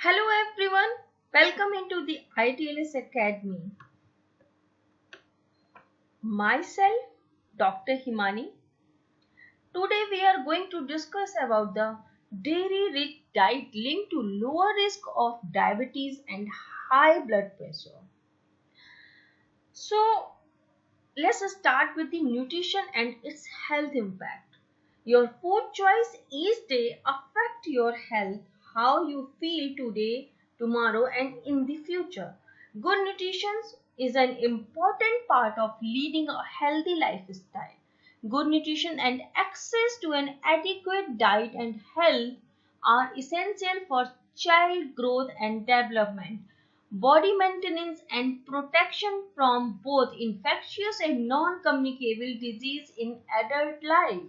Hello everyone, welcome into the ITLS Academy. Myself, Dr. Himani. Today we are going to discuss about the dairy-rich diet linked to lower risk of diabetes and high blood pressure. So, let's start with the nutrition and its health impact. Your food choice each day affect your health, how you feel today, tomorrow and in the future. Good nutrition is an important part of leading a healthy lifestyle. Good nutrition and access to an adequate diet and health are essential for child growth and development, body maintenance and protection from both infectious and non-communicable disease in adult life.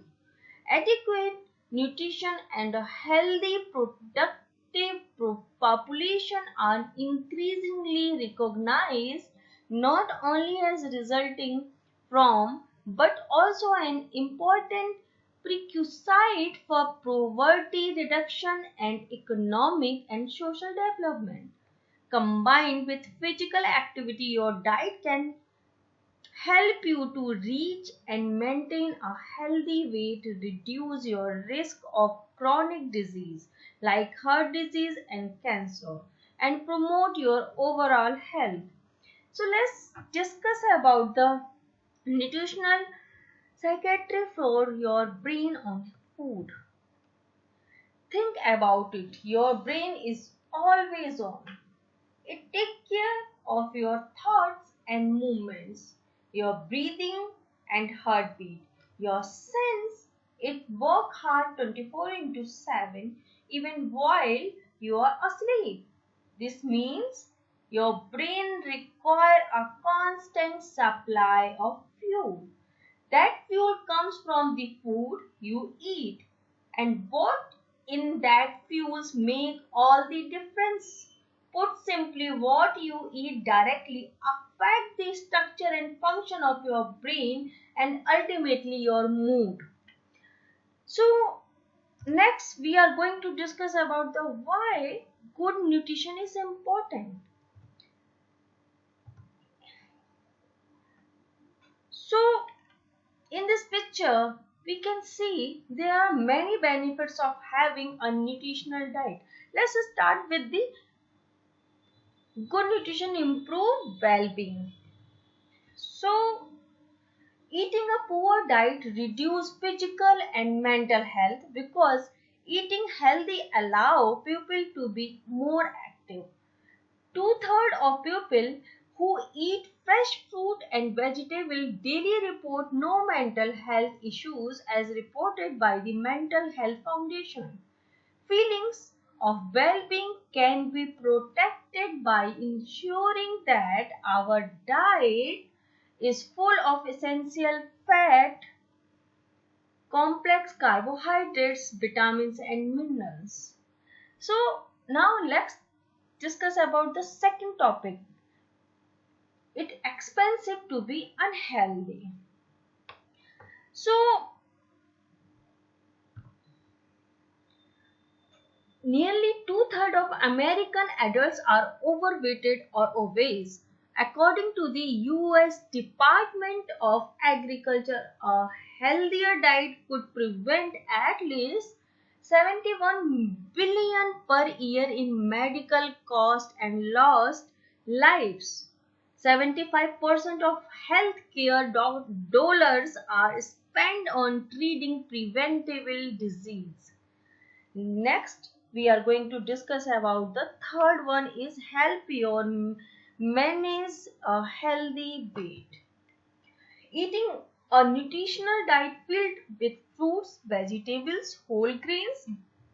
Adequate nutrition and a healthy productive population are increasingly recognized not only as resulting from but also an important prerequisite for poverty reduction and economic and social development. Combined with physical activity, your diet can help you to reach and maintain a healthy weight, reduce your risk of chronic disease like heart disease and cancer, and promote your overall health. So let's discuss about the nutritional psychiatry for your brain on food. Think about it. Your brain is always on. It takes care of your thoughts and movements, your breathing and heartbeat. Your sense, it works hard 24 into 7 even while you are asleep. This means your brain requires a constant supply of fuel. That fuel comes from the food you eat, and what in that fuels make all the difference. Put simply, what you eat directly affect the structure and function of your brain and ultimately your mood. So next we are going to discuss about the why good nutrition is important. So in this picture, we can see there are many benefits of having a nutritional diet. Let's start with the good nutrition improve well-being. So, eating a poor diet reduce physical and mental health because eating healthy allow people to be more active. Two-thirds of people who eat fresh fruit and vegetables daily report no mental health issues as reported by the Mental Health Foundation. Feelings of well-being can be protected by ensuring that our diet is full of essential fat, complex carbohydrates, vitamins and minerals. So now let's discuss about the second topic. It's expensive to be unhealthy. So nearly two-thirds of American adults are overweighted or obese. According to the US Department of Agriculture, a healthier diet could prevent at least 71 billion per year in medical costs and lost lives. 75% of healthcare dollars are spent on treating preventable disease. Next, we are going to discuss about the third one is help your manage a healthy weight. Eating a nutritional diet filled with fruits, vegetables, whole grains,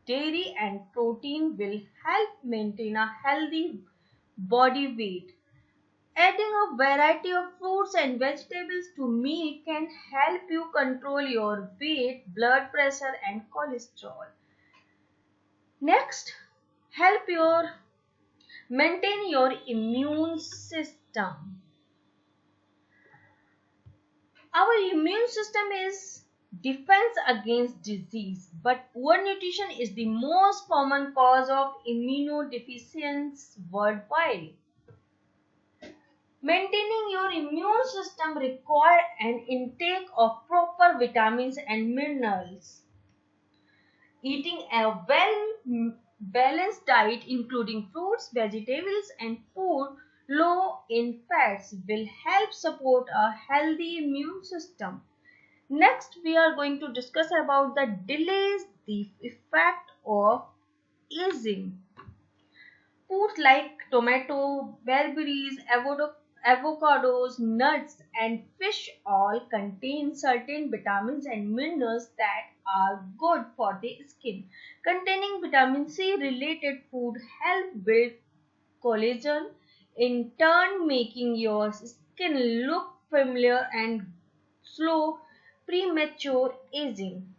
dairy and protein will help maintain a healthy body weight. Adding a variety of fruits and vegetables to meal can help you control your weight, blood pressure and cholesterol. Next, help your maintain your immune system. Our immune system is defense against disease, but poor nutrition is the most common cause of immunodeficiency worldwide. Maintaining your immune system requires an intake of proper vitamins and minerals. Eating a well balanced diet, including fruits, vegetables, and food low in fats, will help support a healthy immune system. Next, we are going to discuss about the effect of aging. Foods like tomato, berries, avocados, nuts, and fish all contain certain vitamins and minerals that are good for the skin. Containing vitamin C related food help build collagen, in turn making your skin look familiar and slow premature aging.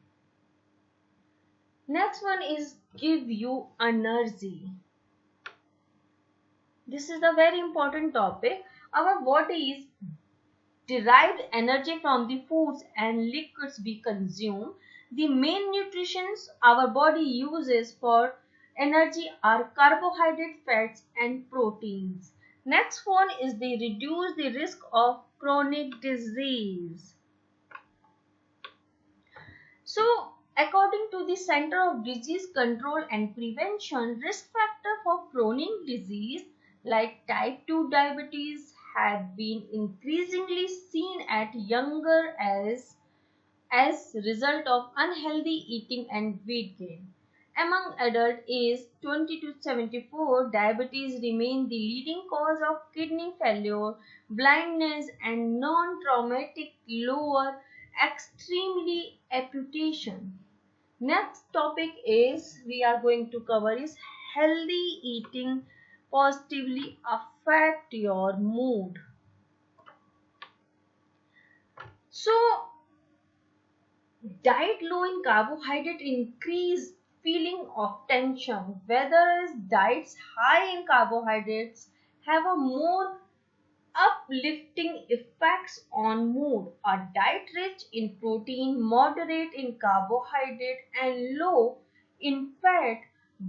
Next one is give you energy. This is a very important topic. Our bodies derive energy from the foods and liquids we consume. The main nutrients our body uses for energy are carbohydrate, fats, and proteins. Next one is they reduce the risk of chronic disease. So, according to the Center of Disease Control and Prevention, risk factor for chronic disease like type 2 diabetes have been increasingly seen at younger as result of unhealthy eating and weight gain. Among adults aged 20 to 74, diabetes remains the leading cause of kidney failure, blindness, and non-traumatic lower extremely amputation. Next topic is we are going to cover is healthy eating positively affect your mood. So, diet low in carbohydrate increase feeling of tension, whereas diets high in carbohydrates have a more uplifting effects on mood. A diet rich in protein, moderate in carbohydrate, and low in fat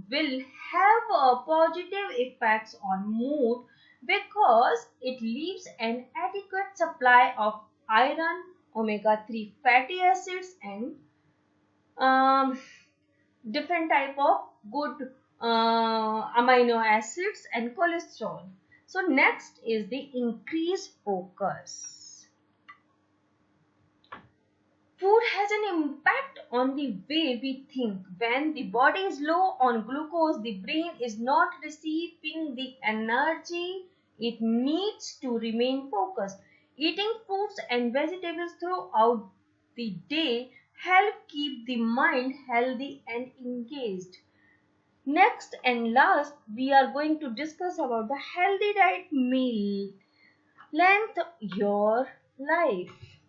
will have a positive effects on mood because it leaves an adequate supply of iron, omega-3 fatty acids, and um, different type of good amino acids and cholesterol. So next is the increased focus. Food has an impact on the way we think. When the body is low on glucose, the brain is not receiving the energy it needs to remain focused. Eating fruits and vegetables throughout the day help keep the mind healthy and engaged. Next and last, we are going to discuss about the healthy diet meal length your life.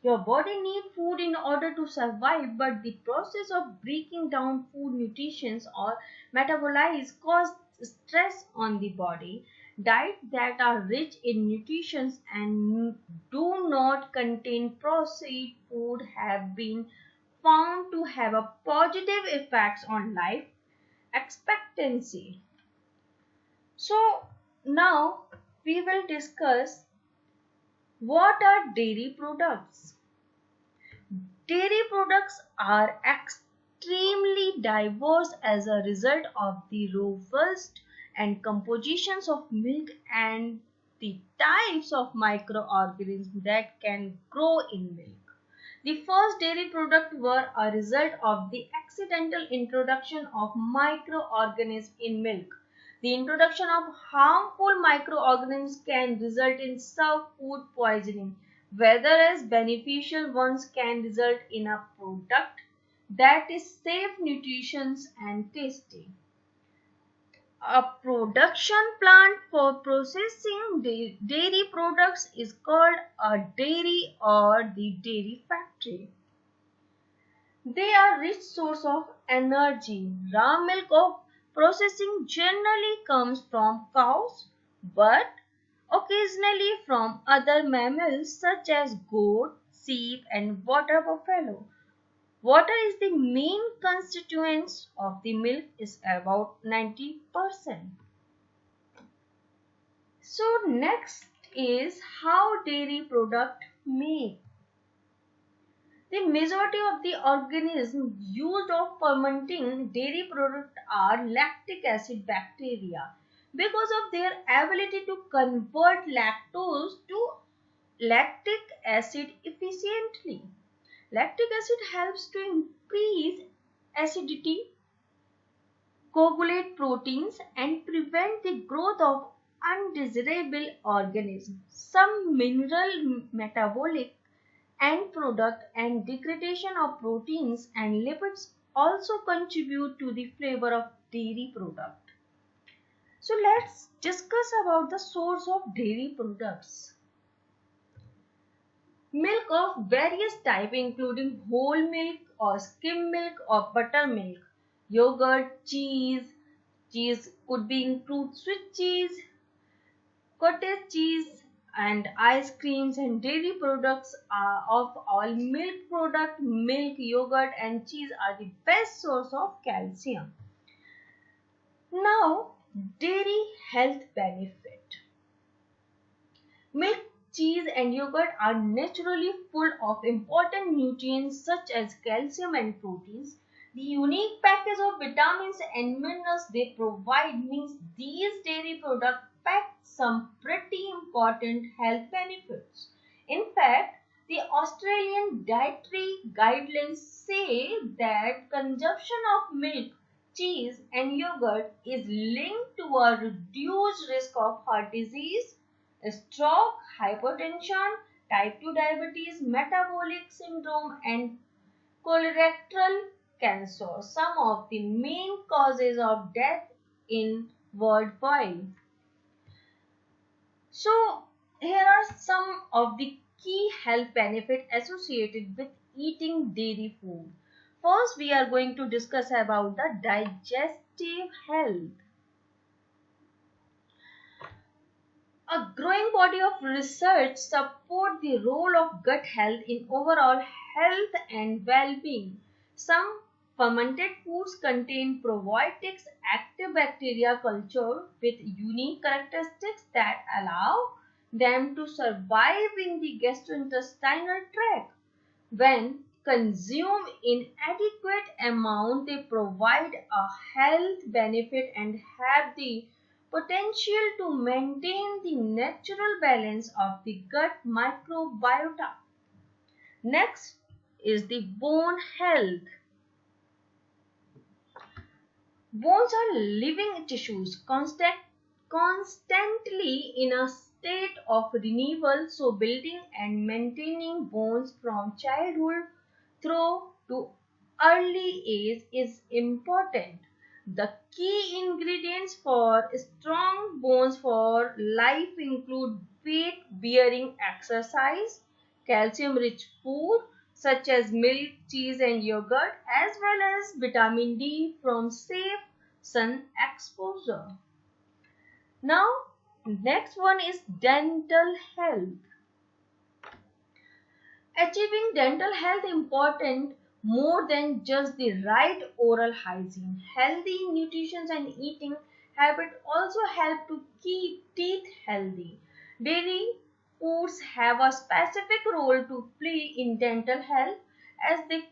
Your body needs food in order to survive, but the process of breaking down food nutrients or metabolize cause stress on the body. Diets that are rich in nutrition and do not contain processed food have been found to have a positive effects on life expectancy. So now we will discuss what are dairy products. Dairy products are extremely diverse as a result of the robust and compositions of milk and the types of microorganisms that can grow in milk. The first dairy products were a result of the accidental introduction of microorganisms in milk. The introduction of harmful microorganisms can result in some food poisoning, whereas beneficial ones can result in a product that is safe, nutritious, and tasty. A production plant for processing dairy products is called a dairy or the dairy factory. They are rich source of energy. Raw milk of processing generally comes from cows, but occasionally from other mammals such as goat, sheep, and water buffalo. Water is the main constituent of the milk is about 90%. So next is how dairy product make. The majority of the organisms used of fermenting dairy product are lactic acid bacteria because of their ability to convert lactose to lactic acid efficiently. Lactic acid helps to increase acidity, coagulate proteins, and prevent the growth of undesirable organisms. Some mineral metabolic end product and degradation of proteins and lipids also contribute to the flavor of dairy product. So let's discuss about the source of dairy products. Milk of various type including whole milk or skim milk or buttermilk, yogurt, cheese could be include Swiss cheese, cottage cheese, and ice creams and dairy products are of all milk product, milk, yogurt and cheese are the best source of calcium. Now, dairy health benefit. Milk, cheese and yogurt are naturally full of important nutrients such as calcium and proteins. The unique package of vitamins and minerals they provide means these dairy products pack some pretty important health benefits. In fact, the Australian dietary guidelines say that consumption of milk, cheese and yogurt is linked to a reduced risk of heart disease, stroke, hypertension, type 2 diabetes, metabolic syndrome and colorectal cancer, some of the main causes of death in worldwide. So here are some of the key health benefits associated with eating dairy food. First, we are going to discuss about the digestive health. A growing body of research supports the role of gut health in overall health and well-being. Some fermented foods contain probiotics, active bacteria culture with unique characteristics that allow them to survive in the gastrointestinal tract. When consumed in adequate amount, they provide a health benefit and have the potential to maintain the natural balance of the gut microbiota. Next is the bone health. Bones are living tissues constantly in a state of renewal, so building and maintaining bones from childhood through to early age is important. The key ingredients for strong bones for life include weight bearing exercise, calcium rich food such as milk, cheese and yogurt, as well as vitamin D from safe sun exposure. Now, next one is dental health. Achieving dental health important more than just the right oral hygiene. Healthy nutrition and eating habits also help to keep teeth healthy. Dairy foods have a specific role to play in dental health as they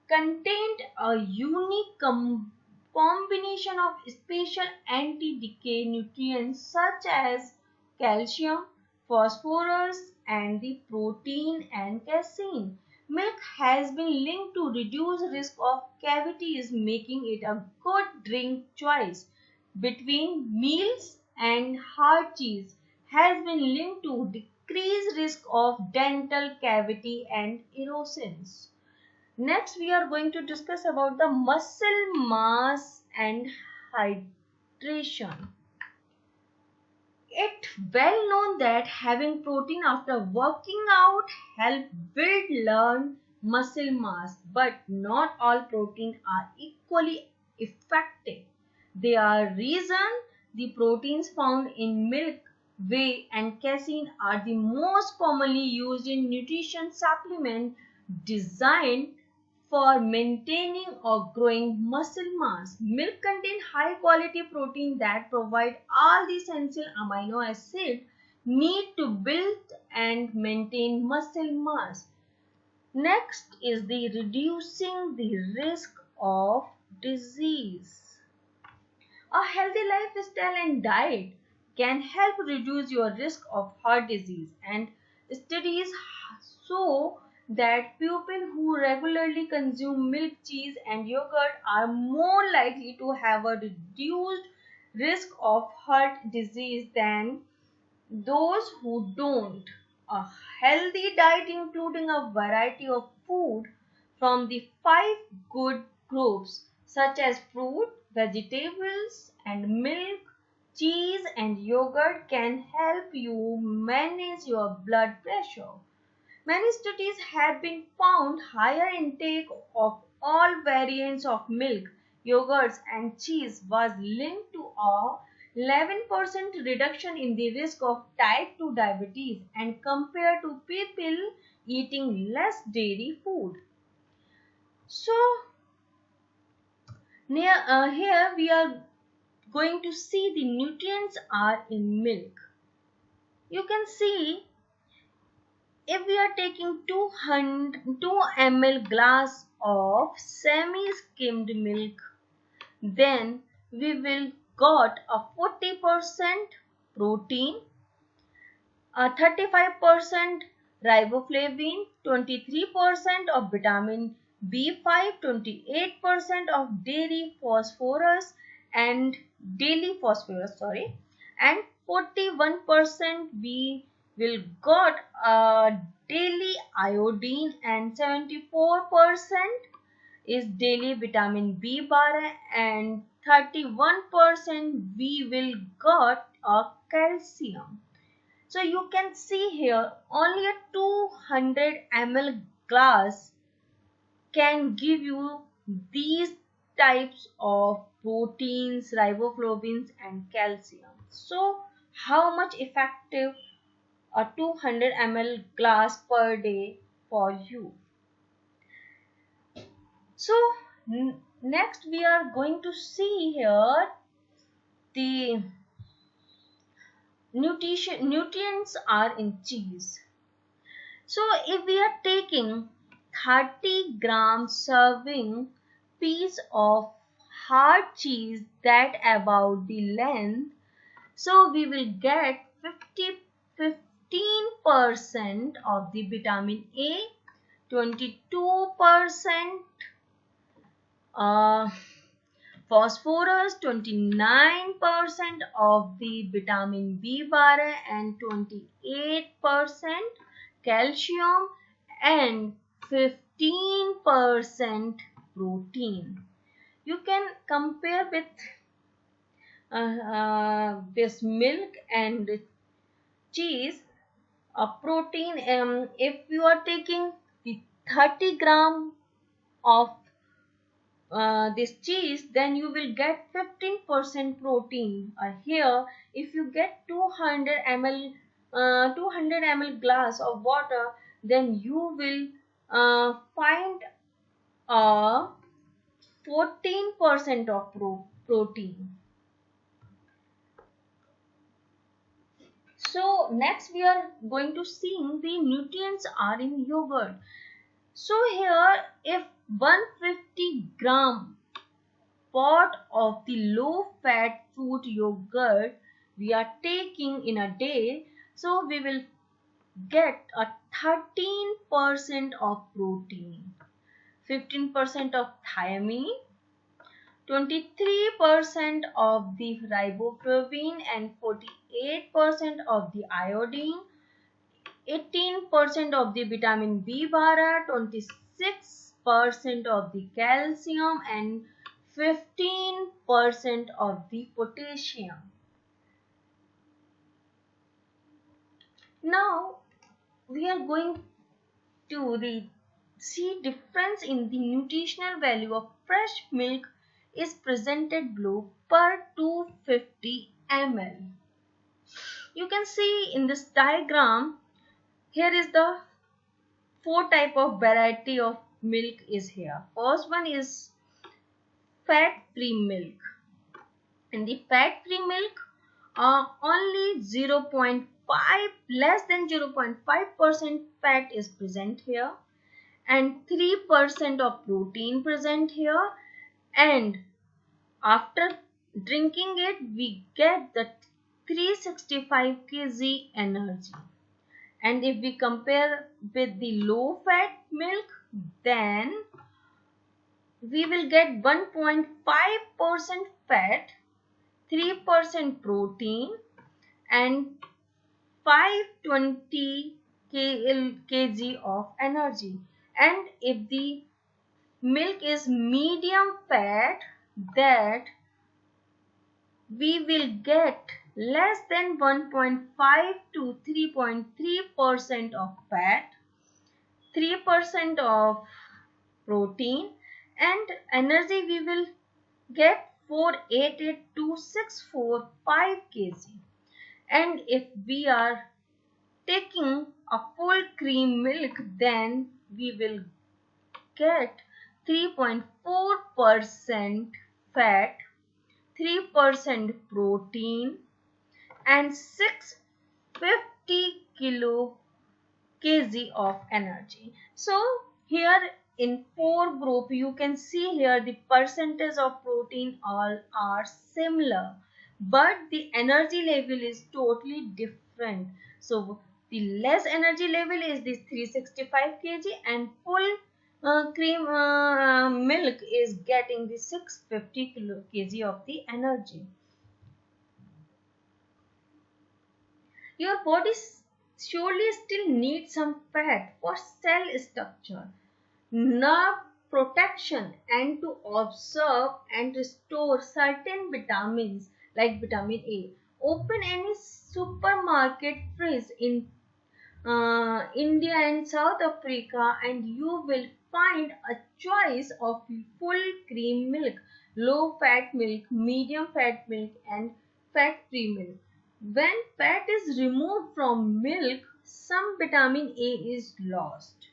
contain a unique combination of special anti-decay nutrients such as calcium, phosphorus, and the protein and casein. Milk has been linked to reduce risk of cavities, making it a good drink choice. Between meals and hard cheese has been linked to decreased risk of dental cavity and erosions. Next, we are going to discuss about the muscle mass and hydration. It's well known that having protein after working out help build lean muscle mass, but not all protein are equally effective. There are reason the proteins found in milk whey, and casein are the most commonly used in nutrition supplement designed for maintaining or growing muscle mass. Milk contains high quality protein that provide all the essential amino acids need to build and maintain muscle mass. Next is the reducing the risk of disease. A healthy lifestyle and diet can help reduce your risk of heart disease, and studies show that people who regularly consume milk, cheese, and yogurt are more likely to have a reduced risk of heart disease than those who don't. A healthy diet, including a variety of food from the five good groups, such as fruit, vegetables, and milk, cheese, and yogurt, can help you manage your blood pressure. Many studies have been found higher intake of all variants of milk, yogurts, and cheese was linked to a 11% reduction in the risk of type 2 diabetes and compared to people eating less dairy food. So, here we are going to see the nutrients are in milk. You can see if we are taking 2 ml glass of semi-skimmed milk, then we will got a 40% protein, a 35% riboflavin, 23% of vitamin B5, 28% of dairy phosphorus and daily phosphorus, and 41% we will got daily iodine, and 74% is daily vitamin B bar, and 31% we will got a calcium. So you can see here only a 200 ml glass can give you these types of proteins, riboflavins, and calcium. So how much effective a 200 ml glass per day for you? So next we are going to see here the nutrients are in cheese. So if we are taking 30 gram serving piece of hard cheese that about the length, so we will get 15% of the vitamin A, 22% phosphorus, 29% of the vitamin B bar, and 28% calcium, and 15% protein. You can compare with this milk and cheese. A protein, if you are taking the 30 gram of this cheese, then you will get 15% protein. Here if you get 200 ml glass of water, then you will find 14% of protein. So next we are going to see the nutrients are in yogurt. So here if 150 gram pot of the low fat fruit yogurt we are taking in a day, so we will get a 13% of protein, 15% of thiamine, 23% of the riboflavin, and 48% of the iodine, 18% of the vitamin B bar, 26% of the calcium, and 15% of the potassium. Now we are going to see difference in the nutritional value of fresh milk is presented below per 250 ml. you can see in this diagram, here is the 4 type of variety of milk is here. First one is fat free milk. In the fat free milk, only 0.5, less than 0.5% fat is present here, and 3% of protein present here, and after drinking it we get the 365 kg energy. And if we compare with the low fat milk, then we will get 1.5% fat, 3% protein, and 520 kg of energy. And if the milk is medium fat, that we will get less than 1.5 to 3.3% of fat, 3% of protein, and energy we will get 488 to 645 kg. And if we are taking a full cream milk, then we will get 3.4% fat, 3% protein, and 650 kg of energy. So here in 4 group, you can see here the percentage of protein all are similar, but the energy level is totally different. So the less energy level is this 365 kg, and full cream milk is getting the 650 kg of the energy. Your body surely still needs some fat for cell structure, nerve protection, and to absorb and restore certain vitamins like vitamin A. Open any supermarket fridge in India and South Africa, and you will find a choice of full cream milk, low fat milk, medium fat milk, and fat free milk. When fat is removed from milk, some vitamin A is lost,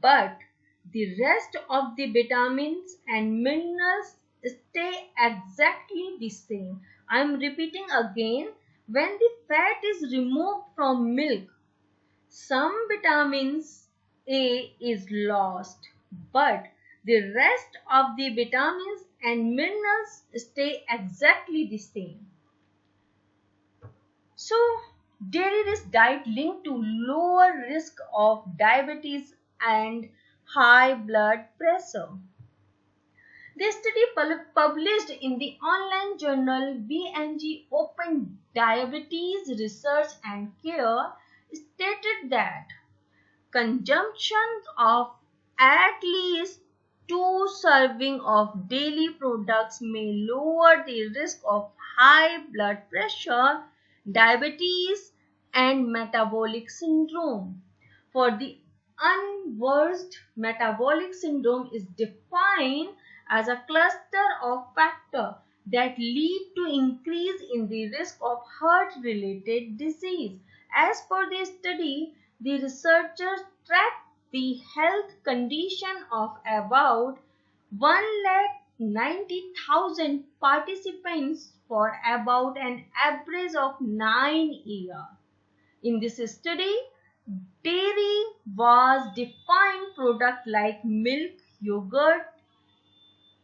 but the rest of the vitamins and minerals stay exactly the same. I am repeating again, when the fat is removed from milk, some vitamins A is lost, but the rest of the vitamins and minerals stay exactly the same. So, dairy-rich diet linked to lower risk of diabetes and high blood pressure. The study published in the online journal BMG Open Diabetes Research and Care stated that consumption of at least 2 servings of dairy products may lower the risk of high blood pressure, diabetes, and metabolic syndrome. For the unversed, metabolic syndrome is defined as a cluster of factors that lead to increase in the risk of heart-related disease. As per the study, the researchers tracked the health condition of about 190,000 participants for about an average of 9 years. In this study, dairy was defined products like milk,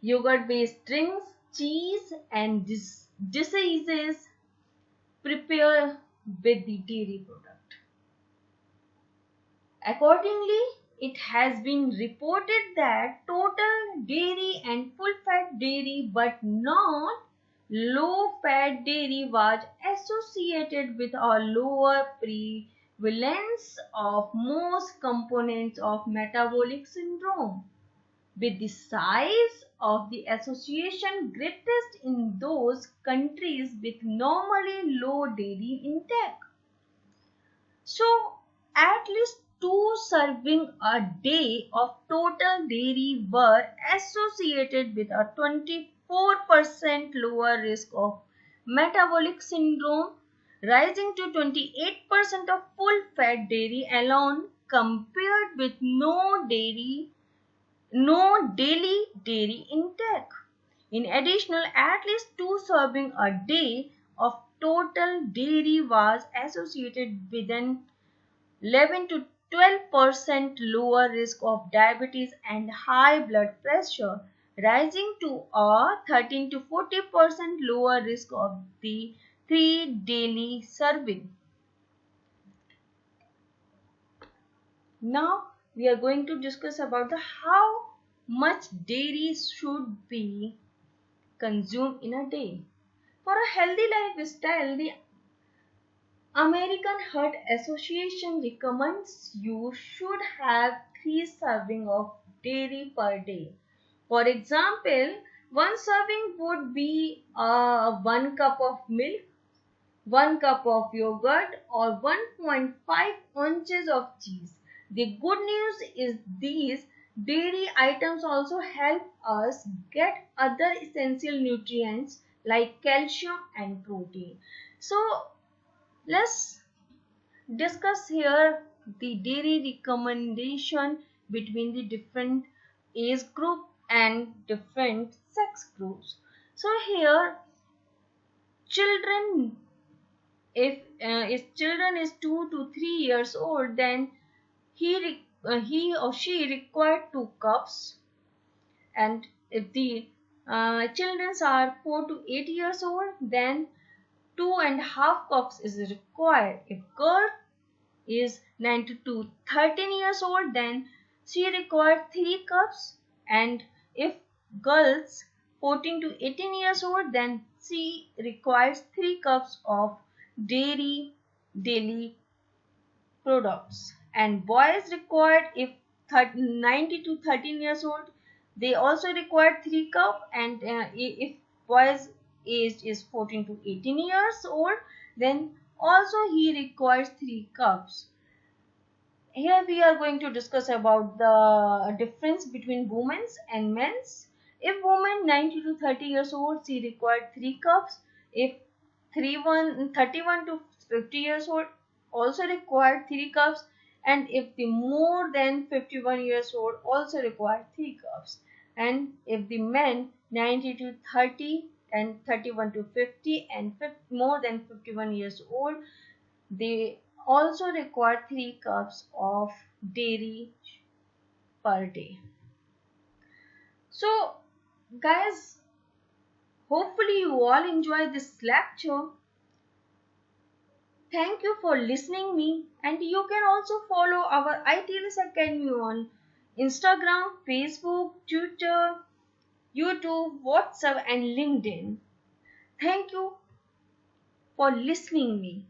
yogurt-based drinks, cheese, and diseases prepared with the dairy product. Accordingly, it has been reported that total dairy and full-fat dairy but not low-fat dairy was associated with a lower prevalence of most components of metabolic syndrome, with the size of the association greatest in those countries with normally low dairy intake. So, at least 2 servings a day of total dairy were associated with a 24% lower risk of metabolic syndrome rising to 28% of full-fat dairy alone compared with no daily dairy intake. In addition, at least 2 servings a day of total dairy was associated with an 11 to 12% lower risk of diabetes and high blood pressure, rising to a 13 to 40% lower risk of the 3 daily serving. Now we are going to discuss about the how much dairy should be consumed in a day. For a healthy lifestyle, the American Heart Association recommends you should have 3 servings of dairy per day. For example, 1 serving would be 1 cup of milk, 1 cup of yogurt, or 1.5 ounces of cheese. The good news is these dairy items also help us get other essential nutrients like calcium and protein. So let's discuss here the dairy recommendation between the different age group and different sex groups. So here children, if children is 2 to 3 years old, then he or she required 2 cups, and if the children are 4 to 8 years old, then 2.5 cups is required. If girl is 9 to 13 years old, then she required 3 cups, and if girls 14 to 18 years old, then she requires 3 cups of dairy daily products. And boys required, if 90 to 13 years old, they also require 3 cups, and if boys age is 14 to 18 years old, then also he requires 3 cups. Here we are going to discuss about the difference between women's and men's. If woman 90 to 30 years old, she required 3 cups. If 31 to 50 years old, also required 3 cups. And if the more than 51 years old, also required 3 cups. And if the men 90 to 30 and 31 to 50 and more than 51 years old, they also require 3 cups of dairy per day. So guys, hopefully you all enjoy this lecture. Thank you for listening me, and you can also follow our ITLS Academy on Instagram, Facebook, Twitter, YouTube, WhatsApp and LinkedIn. Thank you for listening me.